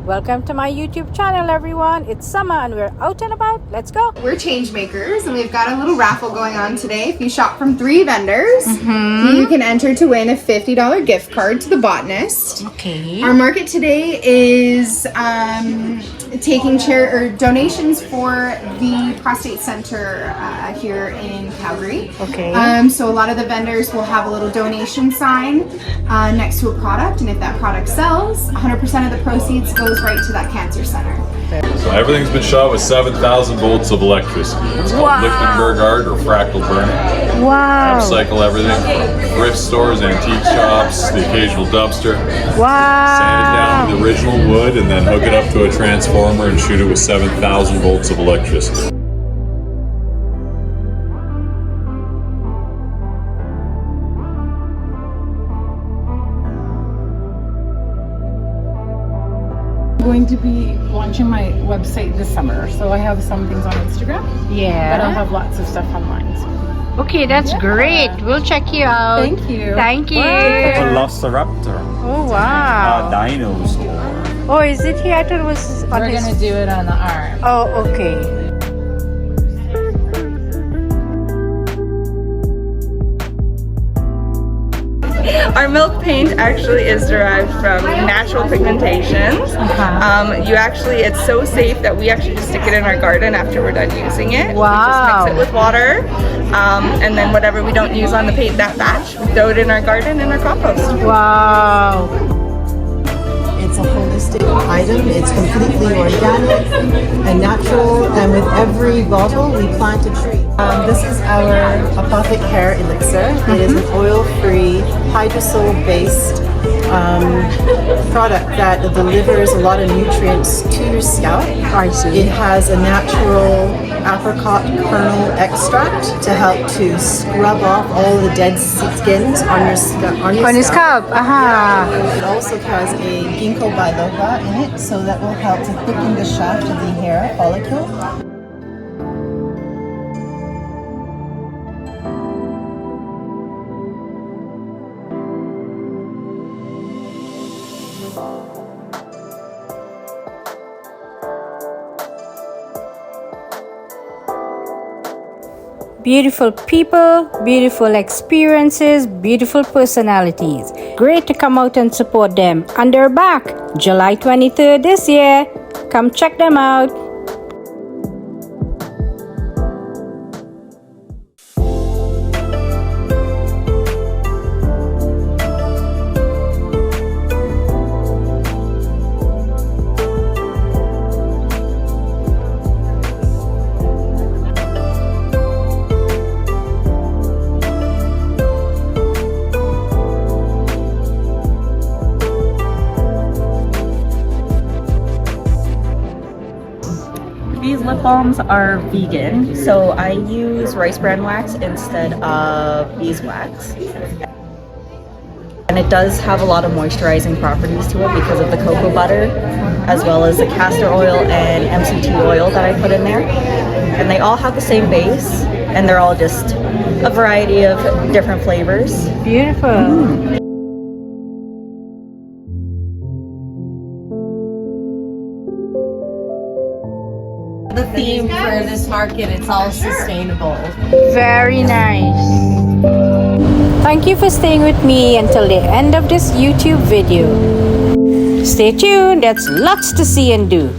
Welcome to my YouTube channel, everyone. It's summer and we're out and about. Let's go. We're change makers and we've got a little raffle going on today. If you shop from 3 vendors, you can enter to win a $50 gift card to the Botanist. Okay. Our market today is taking donations for the prostate center here in Calgary. Okay. So a lot of the vendors will have a little donation sign next to a product, and if that product sells, 100% of the proceeds goes right to that cancer center. So everything's been shot with 7,000 volts of electricity. It's called Lichtenberg art or fractal burning. Wow. Upcycle everything from thrift stores, antique shops, the occasional dumpster. Wow. Sand it down to the original wood and then hook it up to a transformer and shoot it with 7,000 volts of electricity. Going to be launching my website this summer, so I have some things on Instagram, but I'll have lots of stuff online. So. Okay, that's great. We'll check you out. Thank you. Thank you. Velociraptor. Oh, wow. Dinosaur. Oh, is it here? I thought it was on We're his... gonna do it on the arm. Oh, okay. Our milk paint actually is derived from natural pigmentations. It's so safe that we actually just stick it in our garden after we're done using it. Wow. We just mix it with water, and then whatever we don't use on the paint that batch, we throw it in our garden in our compost. Wow. It's a holistic item. It's completely organic and natural, and with every bottle we plant a tree. This is our Apothic Hair Elixir. It is an oil-free, hydrosol-based product that delivers a lot of nutrients to your scalp. I see. It has a natural apricot kernel extract to help to scrub off all the dead skins on your scalp. On his scalp. It also has a ginkgo biloba in it, so that will help to thicken the shaft of the hair follicle. Beautiful people, beautiful experiences, beautiful personalities. Great to come out and support them. And they're back July 23rd this year. Come check them out. These lip balms are vegan, so I use rice bran wax instead of beeswax. And it does have a lot of moisturizing properties to it because of the cocoa butter, as well as the castor oil and MCT oil that I put in there. And they all have the same base, and they're all just a variety of different flavors. Beautiful. The theme for this market, it's all sustainable. Very nice. Thank you for staying with me until the end of this YouTube video. Stay tuned, there's lots to see and do.